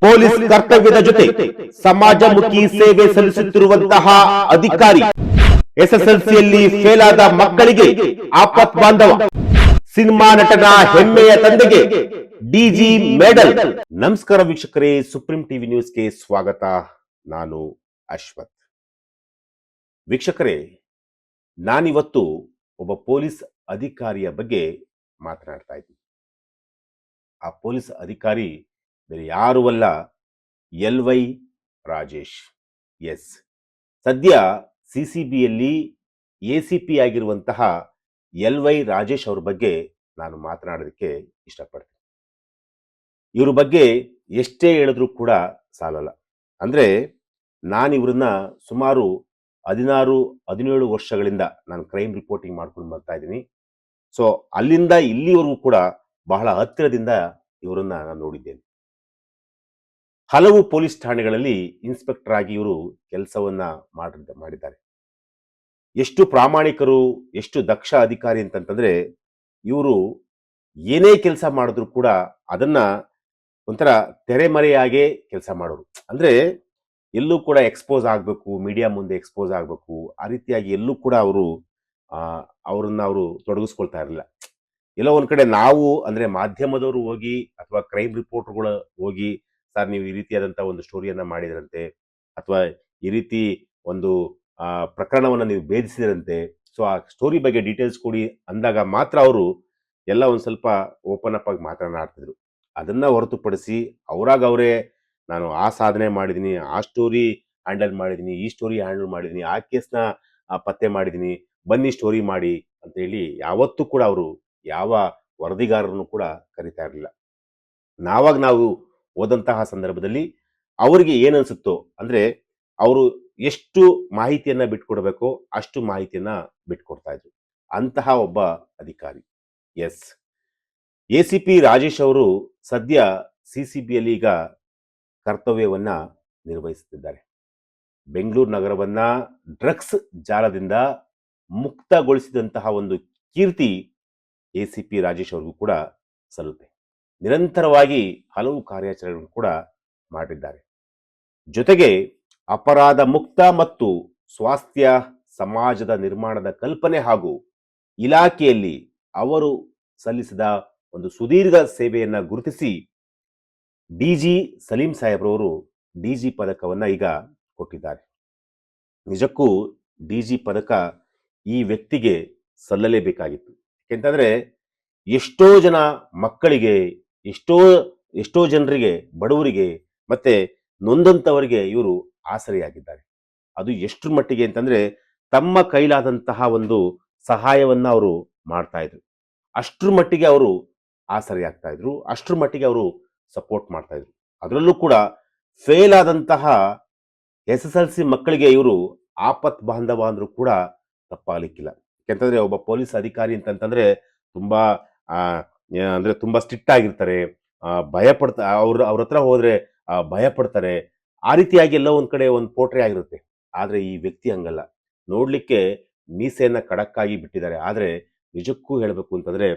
Police ಕರ್ತವ್ಯದ ಜೊತೆ ಸಮಾಜಮುಖಿ ಸೇವೆ ಸಲ್ಲಿಸುತ್ತಿರುವಂತಹ ಅಧಿಕಾರಿ, ಎಸ್ಎಸ್ಎಲ್ಸಿಯಲ್ಲಿ ಫೇಲ್ ಆದ ಮಕ್ಕಳಿಗೆ ಆಪತ್ ಬಾಂಧವ, ಸಿನಿಮಾ ನಟನ ಹೆಮ್ಮೆಯ ತಂದೆಗೆ ಡಿಜಿ ಮೆಡಲ್. ನಮಸ್ಕಾರ ವೀಕ್ಷಕರೇ, ಸುಪ್ರೀಂ ಟಿವಿ ನ್ಯೂಸ್ಗೆ ಸ್ವಾಗತ. ನಾನು ಅಶ್ವಥ್. ವೀಕ್ಷಕರೇ, ನಾನಿವತ್ತು ಒಬ್ಬ ಪೊಲೀಸ್ ಅಧಿಕಾರಿಯ ಬಗ್ಗೆ ಮಾತನಾಡ್ತಾ ಇದ್ದೀನಿ. ಆ ಪೊಲೀಸ್ ಅಧಿಕಾರಿ ಬೇರೆ ಯಾರೂ ಅಲ್ಲ, ಎಲ್.ವೈ. ರಾಜೇಶ್. ಎಸ್, ಸದ್ಯ ಸಿಸಿಬಿಯಲ್ಲಿ ಎಸಿಪಿ ಆಗಿರುವಂತಹ ಎಲ್.ವೈ. ರಾಜೇಶ್ ಅವ್ರ ಬಗ್ಗೆ ನಾನು ಮಾತನಾಡೋದಕ್ಕೆ ಇಷ್ಟಪಡ್ತೀನಿ. ಇವ್ರ ಬಗ್ಗೆ ಎಷ್ಟೇ ಹೇಳಿದ್ರೂ ಕೂಡ ಸಾಲಲ್ಲ. ಅಂದ್ರೆ ನಾನು ಇವ್ರನ್ನ ಸುಮಾರು 16-17 ವರ್ಷಗಳಿಂದ ನಾನು ಕ್ರೈಮ್ ರಿಪೋರ್ಟಿಂಗ್ ಮಾಡ್ಕೊಂಡು ಬರ್ತಾ ಇದ್ದೀನಿ. ಸೊ ಅಲ್ಲಿಂದ ಇಲ್ಲಿವರೆಗೂ ಕೂಡ ಬಹಳ ಹತ್ತಿರದಿಂದ ಇವರನ್ನ ನಾನು ನೋಡಿದ್ದೇನೆ. ಹಲವು ಪೊಲೀಸ್ ಠಾಣೆಗಳಲ್ಲಿ ಇನ್ಸ್ಪೆಕ್ಟರ್ ಆಗಿ ಇವರು ಕೆಲಸವನ್ನ ಮಾಡಿದ್ದಾರೆ. ಎಷ್ಟು ಪ್ರಾಮಾಣಿಕರು, ಎಷ್ಟು ದಕ್ಷ ಅಧಿಕಾರಿ ಅಂತಂತಂದ್ರೆ, ಇವರು ಏನೇ ಕೆಲಸ ಮಾಡಿದ್ರು ಕೂಡ ಅದನ್ನ ಒಂಥರ ತೆರೆಮರೆಯಾಗೆ ಕೆಲಸ ಮಾಡೋರು. ಅಂದ್ರೆ ಎಲ್ಲೂ ಕೂಡ ಎಕ್ಸ್ಪೋಸ್ ಆಗಬೇಕು, ಮೀಡಿಯಾ ಮುಂದೆ ಎಕ್ಸ್ಪೋಸ್ ಆಗಬೇಕು, ಆ ರೀತಿಯಾಗಿ ಎಲ್ಲೂ ಕೂಡ ಅವ್ರನ್ನ ತೊಡಗಿಸ್ಕೊಳ್ತಾ ಇರಲಿಲ್ಲ. ಎಲ್ಲೋ ಒಂದ್ ಕಡೆ ನಾವು ಅಂದ್ರೆ ಮಾಧ್ಯಮದವರು ಹೋಗಿ ಅಥವಾ ಕ್ರೈಮ್ ರಿಪೋರ್ಟರ್ಗಳು ಹೋಗಿ, ಸರ್ ನೀವು ಈ ರೀತಿಯಾದಂತಹ ಒಂದು ಸ್ಟೋರಿಯನ್ನ ಮಾಡಿದ್ರಂತೆ, ಅಥವಾ ಈ ರೀತಿ ಒಂದು ಪ್ರಕರಣವನ್ನ ನೀವು ಭೇದಿಸಿದ್ರಂತೆ, ಸೊ ಆ ಸ್ಟೋರಿ ಬಗ್ಗೆ ಡೀಟೇಲ್ಸ್ ಕೊಡಿ ಅಂದಾಗ ಮಾತ್ರ ಅವರು ಎಲ್ಲ ಒಂದ್ ಸ್ವಲ್ಪ ಓಪನ್ ಅಪ್ ಆಗಿ ಮಾತನಾಡ್ತಿದ್ರು. ಅದನ್ನ ಹೊರತುಪಡಿಸಿ ಅವರೇ ನಾನು ಆ ಸಾಧನೆ ಮಾಡಿದ್ದೀನಿ, ಆ ಸ್ಟೋರಿ ಹ್ಯಾಂಡಲ್ ಮಾಡಿದ್ದೀನಿ, ಈ ಸ್ಟೋರಿ ಹ್ಯಾಂಡಲ್ ಮಾಡಿದ್ದೀನಿ, ಆ ಕೇಸ್ನ ಪತ್ತೆ ಮಾಡಿದ್ದೀನಿ, ಬನ್ನಿ ಸ್ಟೋರಿ ಮಾಡಿ ಅಂತ ಹೇಳಿ ಯಾವತ್ತೂ ಕೂಡ ಅವರು ಯಾವ ವರದಿಗಾರರನ್ನು ಕೂಡ ಕರಿತಾ ಇರಲಿಲ್ಲ. ನಾವು ಓದಂತಹ ಸಂದರ್ಭದಲ್ಲಿ ಅವರಿಗೆ ಏನನ್ಸುತ್ತೋ, ಅಂದ್ರೆ ಅವರು ಎಷ್ಟು ಮಾಹಿತಿಯನ್ನ ಬಿಟ್ಕೊಡ್ಬೇಕೋ ಅಷ್ಟು ಮಾಹಿತಿಯನ್ನ ಬಿಟ್ಕೊಡ್ತಾ ಇದ್ರು. ಅಂತಹ ಒಬ್ಬ ಅಧಿಕಾರಿ. ಎಸ್, ಎಸಿಪಿ ರಾಜೇಶ್ ಅವರು ಸದ್ಯ ಸಿಸಿಬಿಯಲ್ಲಿ ಈಗ ಕರ್ತವ್ಯವನ್ನ ನಿರ್ವಹಿಸುತ್ತಿದ್ದಾರೆ. ಬೆಂಗಳೂರು ನಗರವನ್ನ ಡ್ರಗ್ಸ್ ಜಾಲದಿಂದ ಮುಕ್ತಗೊಳಿಸಿದಂತಹ ಒಂದು ಕೀರ್ತಿ ಎಸಿಪಿ ರಾಜೇಶ್ ಅವ್ರಿಗೂ ಕೂಡ ಸಲ್ಲುತ್ತೆ. ನಿರಂತರವಾಗಿ ಹಲವು ಕಾರ್ಯಾಚರಣೆಗಳನ್ನು ಕೂಡ ಮಾಡಿದ್ದಾರೆ. ಜೊತೆಗೆ ಅಪರಾಧ ಮುಕ್ತ ಮತ್ತು ಸ್ವಾಸ್ಥ್ಯ ಸಮಾಜದ ನಿರ್ಮಾಣದ ಕಲ್ಪನೆ ಹಾಗೂ ಇಲಾಖೆಯಲ್ಲಿ ಅವರು ಸಲ್ಲಿಸಿದ ಒಂದು ಸುದೀರ್ಘ ಸೇವೆಯನ್ನ ಗುರುತಿಸಿ ಡಿಜಿ ಸಲೀಂ ಸಾಹೇಬ್ರವರು ಡಿಜಿ ಪದಕವನ್ನ ಈಗ ಕೊಟ್ಟಿದ್ದಾರೆ. ನಿಜಕ್ಕೂ ಡಿಜಿ ಪದಕ ಈ ವ್ಯಕ್ತಿಗೆ ಸಲ್ಲಲೇಬೇಕಾಗಿತ್ತು. ಯಾಕೆಂತಂದ್ರೆ ಎಷ್ಟೋ ಜನ ಮಕ್ಕಳಿಗೆ, ಎಷ್ಟೋ ಜನರಿಗೆ, ಬಡವರಿಗೆ ಮತ್ತೆ ನೊಂದಂತವರಿಗೆ ಇವರು ಆಸರೆಯಾಗಿದ್ದಾರೆ. ಅದು ಎಷ್ಟರ ಮಟ್ಟಿಗೆ ಅಂತಂದ್ರೆ, ತಮ್ಮ ಕೈಲಾದಂತಹ ಒಂದು ಸಹಾಯವನ್ನ ಅವರು ಮಾಡ್ತಾ ಇದ್ರು. ಅಷ್ಟ್ರ ಮಟ್ಟಿಗೆ ಅವರು ಆಸರೆಯಾಗ್ತಾ ಇದ್ರು, ಅಷ್ಟ್ರ ಮಟ್ಟಿಗೆ ಅವರು ಸಪೋರ್ಟ್ ಮಾಡ್ತಾ ಇದ್ರು. ಅದರಲ್ಲೂ ಕೂಡ ಫೇಲ್ ಆದಂತಹ SSLC ಮಕ್ಕಳಿಗೆ ಇವರು ಆಪತ್ ಬಾಂಧವ ಅಂದ್ರೂ ಕೂಡ ತಪ್ಪಾಗಲಿಕ್ಕಿಲ್ಲ. ಯಾಕೆಂತಂದ್ರೆ ಒಬ್ಬ ಪೊಲೀಸ್ ಅಧಿಕಾರಿ ಅಂತಂತಂದ್ರೆ ತುಂಬಾ ಅಂದ್ರೆ ತುಂಬಾ ಸ್ಟ್ರಿಕ್ಟ್ ಆಗಿರ್ತಾರೆ, ಭಯ ಅವ್ರ ಹತ್ರ ಹೋದ್ರೆ ಭಯ ಪಡ್ತಾರೆ. ಆ ರೀತಿಯಾಗಿ ಎಲ್ಲ ಒಂದ್ ಕಡೆ ಒಂದು ಪೋಟ್ರೆ ಆಗಿರುತ್ತೆ. ಆದ್ರೆ ಈ ವ್ಯಕ್ತಿ ಹಂಗಲ್ಲ. ನೋಡ್ಲಿಕ್ಕೆ ಮೀಸೆಯನ್ನ ಖಡಕ್ಕಾಗಿ ಬಿಟ್ಟಿದ್ದಾರೆ, ಆದ್ರೆ ನಿಜಕ್ಕೂ ಹೇಳ್ಬೇಕು ಅಂತಂದ್ರೆ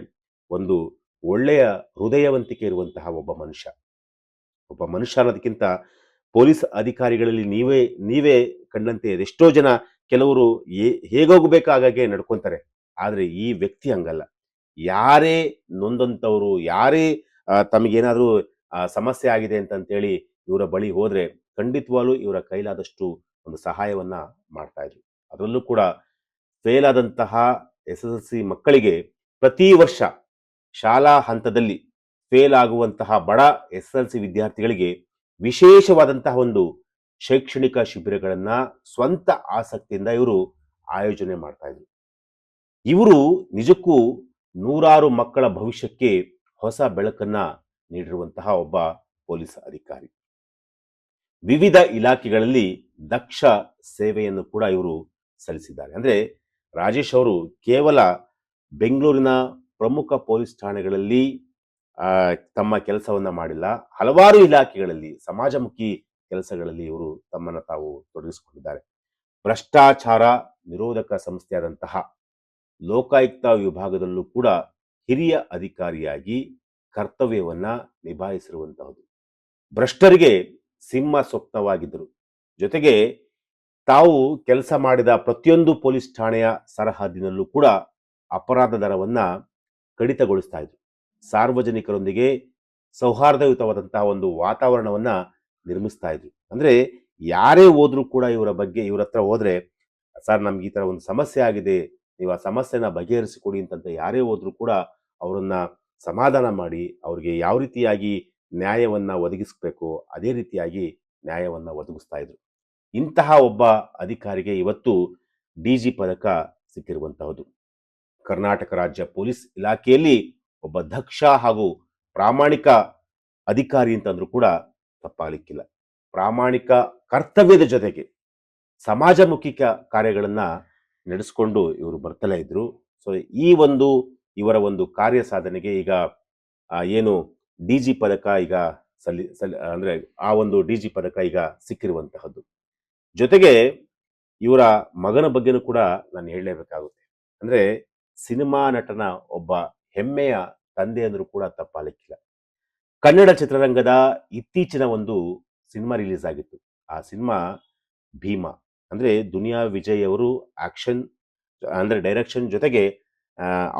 ಒಂದು ಒಳ್ಳೆಯ ಹೃದಯವಂತಿಕೆ ಇರುವಂತಹ ಒಬ್ಬ ಮನುಷ್ಯ ಅನ್ನೋದಕ್ಕಿಂತ ಪೊಲೀಸ್ ಅಧಿಕಾರಿಗಳಲ್ಲಿ ನೀವೇ ಕಂಡಂತೆ ಎಷ್ಟೋ ಜನ ಕೆಲವರು ಹೇಗೋಗ್ಬೇಕಾಗೆ ನಡ್ಕೊಂತಾರೆ. ಆದ್ರೆ ಈ ವ್ಯಕ್ತಿ ಹಂಗಲ್ಲ. ಯಾರೇ ನೊಂದಂತವರು, ಯಾರೇ ತಮಗೇನಾದ್ರೂ ಸಮಸ್ಯೆ ಆಗಿದೆ ಅಂತೇಳಿ ಇವರ ಬಳಿ ಹೋದ್ರೆ ಖಂಡಿತವಾಗ್ಲೂ ಇವರ ಕೈಲಾದಷ್ಟು ಒಂದು ಸಹಾಯವನ್ನ ಮಾಡ್ತಾ ಇದ್ರು. ಅದರಲ್ಲೂ ಕೂಡ ಫೇಲ್ ಆದಂತಹ SSLC ಮಕ್ಕಳಿಗೆ ಪ್ರತಿ ವರ್ಷ ಶಾಲಾ ಹಂತದಲ್ಲಿ ಫೇಲ್ ಆಗುವಂತಹ ಬಡ SSLC ವಿದ್ಯಾರ್ಥಿಗಳಿಗೆ ವಿಶೇಷವಾದಂತಹ ಒಂದು ಶೈಕ್ಷಣಿಕ ಶಿಬಿರಗಳನ್ನ ಸ್ವಂತ ಆಸಕ್ತಿಯಿಂದ ಇವರು ಆಯೋಜನೆ ಮಾಡ್ತಾ ಇದ್ರು. ಇವರು ನಿಜಕ್ಕೂ ನೂರಾರು ಮಕ್ಕಳ ಭವಿಷ್ಯಕ್ಕೆ ಹೊಸ ಬೆಳಕನ್ನ ನೀಡಿರುವಂತಹ ಒಬ್ಬ ಪೊಲೀಸ್ ಅಧಿಕಾರಿ. ವಿವಿಧ ಇಲಾಖೆಗಳಲ್ಲಿ ದಕ್ಷ ಸೇವೆಯನ್ನು ಕೂಡ ಇವರು ಸಲ್ಲಿಸಿದ್ದಾರೆ. ಅಂದ್ರೆ ರಾಜೇಶ್ ಅವರು ಕೇವಲ ಬೆಂಗಳೂರಿನ ಪ್ರಮುಖ ಪೊಲೀಸ್ ಠಾಣೆಗಳಲ್ಲಿ ತಮ್ಮ ಕೆಲಸವನ್ನ ಮಾಡಿಲ್ಲ, ಹಲವಾರು ಇಲಾಖೆಗಳಲ್ಲಿ ಸಮಾಜಮುಖಿ ಕೆಲಸಗಳಲ್ಲಿ ಇವರು ತಮ್ಮನ್ನ ತಾವು ತೊಡಗಿಸಿಕೊಂಡಿದ್ದಾರೆ. ಭ್ರಷ್ಟಾಚಾರ ನಿರೋಧಕ ಸಂಸ್ಥೆಯಾದಂತಹ ಲೋಕಾಯುಕ್ತ ವಿಭಾಗದಲ್ಲೂ ಕೂಡ ಹಿರಿಯ ಅಧಿಕಾರಿಯಾಗಿ ಕರ್ತವ್ಯವನ್ನ ನಿಭಾಯಿಸಿರುವಂತಹದ್ದು. ಭ್ರಷ್ಟರಿಗೆ ಸಿಂಹ ಸ್ವಪ್ನವಾಗಿದ್ದರು. ಜೊತೆಗೆ ತಾವು ಕೆಲಸ ಮಾಡಿದ ಪ್ರತಿಯೊಂದು ಪೊಲೀಸ್ ಠಾಣೆಯ ಸರಹದ್ದಿನಲ್ಲೂ ಕೂಡ ಅಪರಾಧ ದರವನ್ನ ಕಡಿತಗೊಳಿಸ್ತಾ ಇದ್ರು. ಸಾರ್ವಜನಿಕರೊಂದಿಗೆ ಸೌಹಾರ್ದಯುತವಾದಂತಹ ಒಂದು ವಾತಾವರಣವನ್ನ ನಿರ್ಮಿಸ್ತಾ ಇದ್ರು. ಅಂದ್ರೆ ಯಾರೇ ಹೋದ್ರೂ ಕೂಡ ಇವರ ಬಗ್ಗೆ ಇವ್ರ ಹತ್ರ ಹೋದ್ರೆ, ಸರ್ ನಮ್ಗೆ ಈ ತರ ಒಂದು ಸಮಸ್ಯೆ ಆಗಿದೆ, ನೀವು ಆ ಸಮಸ್ಯೆನ ಬಗೆಹರಿಸಿಕೊಡಿ ಅಂತಂತ ಯಾರೇ ಹೋದ್ರೂ ಕೂಡ ಅವರನ್ನ ಸಮಾಧಾನ ಮಾಡಿ ಅವ್ರಿಗೆ ಯಾವ ರೀತಿಯಾಗಿ ನ್ಯಾಯವನ್ನ ಒದಗಿಸ್ಬೇಕು ಅದೇ ರೀತಿಯಾಗಿ ನ್ಯಾಯವನ್ನ ಒದಗಿಸ್ತಾ ಇದ್ರು. ಇಂತಹ ಒಬ್ಬ ಅಧಿಕಾರಿಗೆ ಇವತ್ತು ಡಿಜಿ ಪದಕ ಸಿಕ್ಕಿರುವಂತಹದ್ದು. ಕರ್ನಾಟಕ ರಾಜ್ಯ ಪೊಲೀಸ್ ಇಲಾಖೆಯಲ್ಲಿ ಒಬ್ಬ ದಕ್ಷ ಹಾಗೂ ಪ್ರಾಮಾಣಿಕ ಅಧಿಕಾರಿ ಅಂತಂದ್ರೂ ಕೂಡ ತಪ್ಪಾಗಲಿಕ್ಕಿಲ್ಲ. ಪ್ರಾಮಾಣಿಕ ಕರ್ತವ್ಯದ ಜೊತೆಗೆ ಸಮಾಜಮುಖಿ ಕಾರ್ಯಗಳನ್ನ ನಡೆಸ್ಕೊಂಡು ಇವರು ಬರ್ತಲೇ ಇದ್ರು. ಸೊ ಈ ಒಂದು ಇವರ ಒಂದು ಕಾರ್ಯ ಸಾಧನೆಗೆ ಈಗ ಏನು ಡಿಜಿ ಪದಕ ಈಗ ಅಂದ್ರೆ ಆ ಒಂದು ಡಿಜಿ ಪದಕ ಈಗ ಸಿಕ್ಕಿರುವಂತಹದ್ದು. ಜೊತೆಗೆ ಇವರ ಮಗನ ಬಗ್ಗೆನೂ ಕೂಡ ನಾನು ಹೇಳಲೇಬೇಕಾಗುತ್ತೆ. ಅಂದ್ರೆ ಸಿನಿಮಾ ನಟನ ಒಬ್ಬ ಹೆಮ್ಮೆಯ ತಂದೆ ಅಂದ್ರೂ ಕೂಡ ತಪ್ಪಾಗಲಿಕ್ಕಿಲ್ಲ. ಕನ್ನಡ ಚಿತ್ರರಂಗದ ಇತ್ತೀಚಿನ ಒಂದು ಸಿನಿಮಾ ರಿಲೀಸ್ ಆಗಿತ್ತು. ಆ ಸಿನಿಮಾ ಭೀಮಾ. ಅಂದ್ರೆ ದುನಿಯಾ ವಿಜಯ್ ಅವರು ಆಕ್ಷನ್ ಅಂದ್ರೆ ಡೈರೆಕ್ಷನ್ ಜೊತೆಗೆ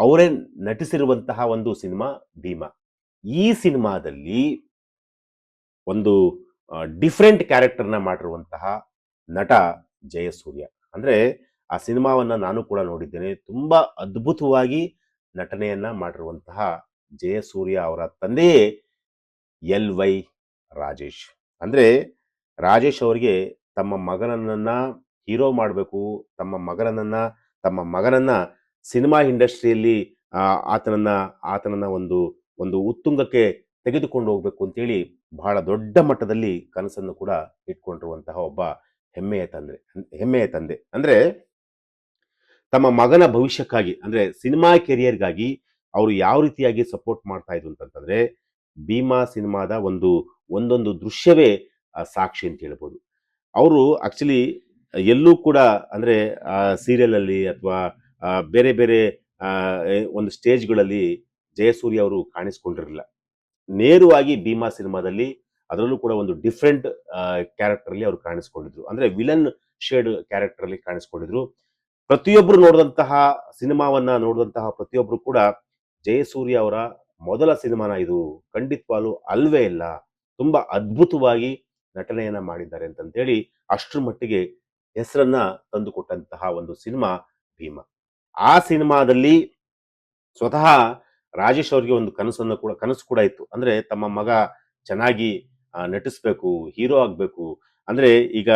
ಅವರೇ ನಟಿಸಿರುವಂತಹ ಒಂದು ಸಿನಿಮಾ ಭೀಮಾ. ಈ ಸಿನಿಮಾದಲ್ಲಿ ಒಂದು ಡಿಫ್ರೆಂಟ್ ಕ್ಯಾರೆಕ್ಟರ್ನ ಮಾಡಿರುವಂತಹ ನಟ ಜಯಸೂರ್ಯ. ಅಂದ್ರೆ ಆ ಸಿನಿಮಾವನ್ನ ನಾನು ಕೂಡ ನೋಡಿದ್ದೇನೆ. ತುಂಬಾ ಅದ್ಭುತವಾಗಿ ನಟನೆಯನ್ನ ಮಾಡಿರುವಂತಹ ಜಯಸೂರ್ಯ ಅವರ ತಂದೆಯೇ LY ರಾಜೇಶ್. ಅಂದ್ರೆ ರಾಜೇಶ್ ಅವರಿಗೆ ತಮ್ಮ ಮಗನನ್ನ ಹೀರೋ ಮಾಡಬೇಕು, ತಮ್ಮ ಮಗನನ್ನ ಸಿನಿಮಾ ಇಂಡಸ್ಟ್ರಿಯಲ್ಲಿ ಆತನನ್ನ ಒಂದು ಒಂದು ಉತ್ತುಂಗಕ್ಕೆ ತೆಗೆದುಕೊಂಡು ಹೋಗ್ಬೇಕು ಅಂತೇಳಿ ಬಹಳ ದೊಡ್ಡ ಮಟ್ಟದಲ್ಲಿ ಕನಸನ್ನು ಕೂಡ ಇಟ್ಕೊಂಡಿರುವಂತಹ ಒಬ್ಬ ಹೆಮ್ಮೆಯ ತಂದೆ. ಅಂದ್ರೆ ತಮ್ಮ ಮಗನ ಭವಿಷ್ಯಕ್ಕಾಗಿ ಅಂದ್ರೆ ಸಿನಿಮಾ ಕೆರಿಯರ್ಗಾಗಿ ಅವರು ಯಾವ ರೀತಿಯಾಗಿ ಸಪೋರ್ಟ್ ಮಾಡ್ತಾ ಇದ್ರು ಅಂತಂದ್ರೆ, ಭೀಮಾ ಸಿನಿಮಾದ ಒಂದೊಂದು ದೃಶ್ಯವೇ ಸಾಕ್ಷಿ ಅಂತ ಹೇಳ್ಬೋದು. ಅವರು ಆಕ್ಚುಲಿ ಎಲ್ಲೂ ಕೂಡ ಅಂದ್ರೆ ಸೀರಿಯಲ್ ಅಲ್ಲಿ ಅಥವಾ ಬೇರೆ ಬೇರೆ ಒಂದು ಸ್ಟೇಜ್ಗಳಲ್ಲಿ ಜಯಸೂರ್ಯ ಅವರು ಕಾಣಿಸ್ಕೊಂಡಿರಲಿಲ್ಲ. ನೇರವಾಗಿ ಭೀಮಾ ಸಿನಿಮಾದಲ್ಲಿ ಅದರಲ್ಲೂ ಕೂಡ ಒಂದು ಡಿಫ್ರೆಂಟ್ ಕ್ಯಾರೆಕ್ಟರ್ ಅಲ್ಲಿ ಅವರು ಕಾಣಿಸ್ಕೊಂಡಿದ್ರು. ಅಂದ್ರೆ ವಿಲನ್ ಶೇಡ್ ಕ್ಯಾರೆಕ್ಟರ್ ಅಲ್ಲಿ ಕಾಣಿಸ್ಕೊಂಡಿದ್ರು. ಪ್ರತಿಯೊಬ್ರು ಸಿನಿಮಾವನ್ನ ನೋಡಿದಂತಹ ಪ್ರತಿಯೊಬ್ರು ಕೂಡ ಜಯಸೂರ್ಯ ಅವರ ಮೊದಲ ಸಿನಿಮಾನ ಇದು, ಖಂಡಿತವಾಗ್ಲೂ ಅಲ್ವೇ ಇಲ್ಲ, ತುಂಬಾ ಅದ್ಭುತವಾಗಿ ನಟನೆಯನ್ನ ಮಾಡಿದ್ದಾರೆ ಅಂತಂತೇಳಿ ಅಷ್ಟರ ಮಟ್ಟಿಗೆ ಹೆಸರನ್ನ ತಂದುಕೊಟ್ಟಂತಹ ಒಂದು ಸಿನಿಮಾ ಭೀಮಾ. ಆ ಸಿನಿಮಾದಲ್ಲಿ ಸ್ವತಃ ರಾಜೇಶ್ ಅವರಿಗೆ ಒಂದು ಕನಸು ಕೂಡ ಇತ್ತು. ಅಂದ್ರೆ ತಮ್ಮ ಮಗ ಚೆನ್ನಾಗಿ ನಟಿಸ್ಬೇಕು, ಹೀರೋ ಆಗ್ಬೇಕು. ಅಂದ್ರೆ ಈಗ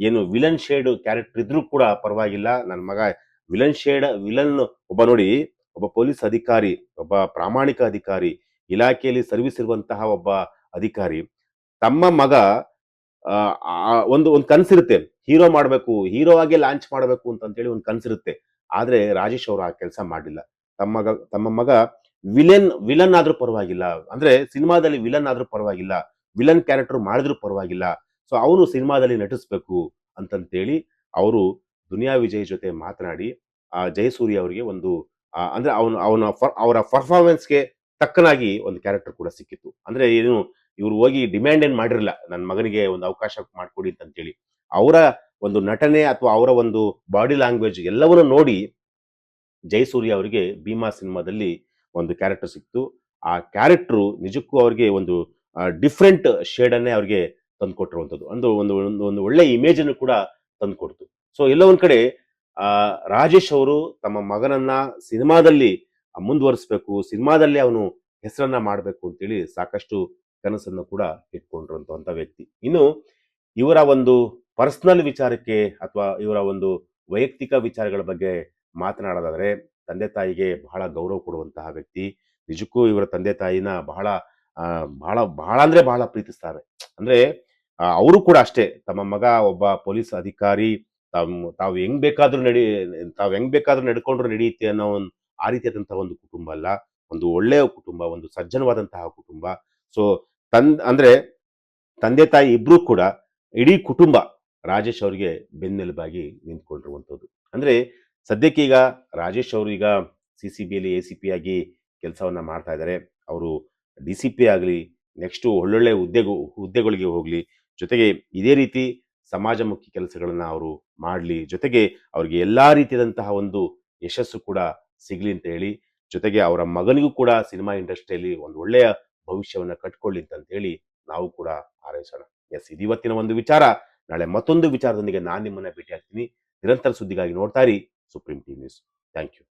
ಏನು ವಿಲನ್ ಶೇಡ್ ಕ್ಯಾರೆಕ್ಟರ್ ಇದ್ರೂ ಕೂಡ ಪರವಾಗಿಲ್ಲ, ನನ್ನ ಮಗ ವಿಲನ್ ಒಬ್ಬ ಪೊಲೀಸ್ ಅಧಿಕಾರಿ, ಒಬ್ಬ ಪ್ರಾಮಾಣಿಕ ಅಧಿಕಾರಿ, ಇಲಾಖೆಯಲ್ಲಿ ಸರ್ವಿಸ್ ಇರುವಂತಹ ಒಬ್ಬ ಅಧಿಕಾರಿ, ತಮ್ಮ ಮಗ ಒಂದು ಕನಸಿರುತ್ತೆ, ಹೀರೋ ಮಾಡಬೇಕು, ಹೀರೋ ಆಗಿ ಲಾಂಚ್ ಮಾಡಬೇಕು ಅಂತೇಳಿ ಒಂದು ಕನಸಿರುತ್ತೆ. ಆದ್ರೆ ರಾಜೇಶ್ ಅವರು ಆ ಕೆಲಸ ಮಾಡಿಲ್ಲ. ತಮ್ಮ ಮಗ ವಿಲನ್ ಆದ್ರೂ ಪರವಾಗಿಲ್ಲ, ಅಂದ್ರೆ ಸಿನಿಮಾದಲ್ಲಿ ವಿಲನ್ ಆದ್ರೂ ಪರವಾಗಿಲ್ಲ, ವಿಲನ್ ಕ್ಯಾರೆಕ್ಟರ್ ಮಾಡಿದ್ರು ಪರವಾಗಿಲ್ಲ, ಸೊ ಅವನು ಸಿನಿಮಾದಲ್ಲಿ ನಟಿಸ್ಬೇಕು ಅಂತಂತೇಳಿ ಅವರು ದುನಿಯಾ ವಿಜಯ್ ಜೊತೆ ಮಾತನಾಡಿ ಜಯಸೂರ್ಯ ಅವರಿಗೆ ಅಂದ್ರೆ ಅವರ ಪರ್ಫಾರ್ಮೆನ್ಸ್ಗೆ ತಕ್ಕನಾಗಿ ಒಂದು ಕ್ಯಾರೆಕ್ಟರ್ ಕೂಡ ಸಿಕ್ಕಿತ್ತು. ಅಂದ್ರೆ ಏನು ಇವ್ರು ಹೋಗಿ ಡಿಮ್ಯಾಂಡ್ ಏನ್ ಮಾಡಿರಲಿಲ್ಲ, ನನ್ನ ಮಗನಿಗೆ ಒಂದು ಅವಕಾಶ ಮಾಡ್ಕೊಡಿ ಅಂತೇಳಿ. ಅವರ ಒಂದು ನಟನೆ ಅಥವಾ ಅವರ ಒಂದು ಬಾಡಿ ಲ್ಯಾಂಗ್ವೇಜ್ ಎಲ್ಲವನ್ನೂ ನೋಡಿ ಜಯಸೂರ್ಯ ಅವರಿಗೆ ಭೀಮಾ ಸಿನಿಮಾದಲ್ಲಿ ಒಂದು ಕ್ಯಾರೆಕ್ಟರ್ ಸಿಕ್ತು. ಆ ಕ್ಯಾರೆಕ್ಟರ್ ನಿಜಕ್ಕೂ ಅವ್ರಿಗೆ ಒಂದು ಡಿಫ್ರೆಂಟ್ ಶೇಡ್ ಅನ್ನೇ ಅವ್ರಿಗೆ ತಂದುಕೊಟ್ಟಿರುವಂಥದ್ದು. ಒಂದು ಒಳ್ಳೆ ಇಮೇಜ್ ಅನ್ನು ಕೂಡ ತಂದುಕೊಡ್ತು. ಸೊ ಎಲ್ಲ ಒಂದ್ ಕಡೆ ರಾಜೇಶ್ ಅವರು ತಮ್ಮ ಮಗನನ್ನ ಸಿನಿಮಾದಲ್ಲಿ ಮುಂದುವರಿಸಬೇಕು, ಸಿನಿಮಾದಲ್ಲಿ ಅವನು ಹೆಸರನ್ನ ಮಾಡಬೇಕು ಅಂತೇಳಿ ಸಾಕಷ್ಟು ಕನಸನ್ನು ಕೂಡ ಇಟ್ಕೊಂಡಿರುವಂತ ವ್ಯಕ್ತಿ. ಇನ್ನು ಇವರ ಒಂದು ಪರ್ಸನಲ್ ವಿಚಾರಕ್ಕೆ ಅಥವಾ ಇವರ ಒಂದು ವೈಯಕ್ತಿಕ ವಿಚಾರಗಳ ಬಗ್ಗೆ ಮಾತನಾಡೋದಾದ್ರೆ, ತಂದೆ ತಾಯಿಗೆ ಬಹಳ ಗೌರವ ಕೊಡುವಂತಹ ವ್ಯಕ್ತಿ. ನಿಜಕ್ಕೂ ಇವರ ತಂದೆ ತಾಯಿನ ಬಹಳ ಬಹಳ ಬಹಳ ಅಂದ್ರೆ ಬಹಳ ಪ್ರೀತಿಸ್ತಾರೆ. ಅಂದ್ರೆ ಅವರು ಕೂಡ ಅಷ್ಟೇ, ತಮ್ಮ ಮಗ ಒಬ್ಬ ಪೊಲೀಸ್ ಅಧಿಕಾರಿ, ತಾವು ಹೆಂಗ್ ಬೇಕಾದ್ರೂ ನಡ್ಕೊಂಡ್ರು ನಡೆಯುತ್ತೆ ಅನ್ನೋ ಆ ರೀತಿಯಾದಂತಹ ಒಂದು ಕುಟುಂಬ ಅಲ್ಲ, ಒಂದು ಒಳ್ಳೆಯ ಕುಟುಂಬ, ಒಂದು ಸಜ್ಜನವಾದಂತಹ ಕುಟುಂಬ. ಸೊ ಅಂದ್ರೆ ತಂದೆ ತಾಯಿ ಇಬ್ರು ಕೂಡ ಇಡೀ ಕುಟುಂಬ ರಾಜೇಶ್ ಅವರಿಗೆ ಬೆನ್ನೆಲುಬಾಗಿ ನಿಂತ್ಕೊಂಡಿರುವಂಥದ್ದು. ಅಂದ್ರೆ ಸದ್ಯಕ್ಕೆ ಈಗ ರಾಜೇಶ್ ಅವರು ಈಗ CCBಯಲ್ಲಿ ACP ಆಗಿ ಕೆಲಸವನ್ನ ಮಾಡ್ತಾ ಇದ್ದಾರೆ. ಅವರು DCP ಆಗಲಿ ನೆಕ್ಸ್ಟ್ ಒಳ್ಳೊಳ್ಳೆ ಹುದ್ದೆಗಳಿಗೆ ಹೋಗ್ಲಿ, ಜೊತೆಗೆ ಇದೇ ರೀತಿ ಸಮಾಜಮುಖಿ ಕೆಲಸಗಳನ್ನ ಅವರು ಮಾಡಲಿ, ಜೊತೆಗೆ ಅವ್ರಿಗೆ ಎಲ್ಲಾ ರೀತಿಯಾದಂತಹ ಒಂದು ಯಶಸ್ಸು ಕೂಡ ಸಿಗ್ಲಿ ಅಂತ ಹೇಳಿ, ಜೊತೆಗೆ ಅವರ ಮಗನಿಗೂ ಕೂಡ ಸಿನಿಮಾ ಇಂಡಸ್ಟ್ರಿಯಲ್ಲಿ ಒಂದು ಒಳ್ಳೆಯ ಭವಿಷ್ಯವನ್ನ ಕಟ್ಕೊಳ್ಳಿ ಅಂತ ಹೇಳಿ ನಾವು ಕೂಡ ಹಾರೈಸೋಣ. ಎಸ್, ಇದು ಇವತ್ತಿನ ಒಂದು ವಿಚಾರ. ನಾಳೆ ಮತ್ತೊಂದು ವಿಚಾರದೊಂದಿಗೆ ನಾನು ನಿಮ್ಮನ್ನ ಭೇಟಿ ಆಗ್ತೀನಿ. ನಿರಂತರ ಸುದ್ದಿಗಾಗಿ ನೋಡ್ತಾ ಇರಿ supreme TV news. Thank you.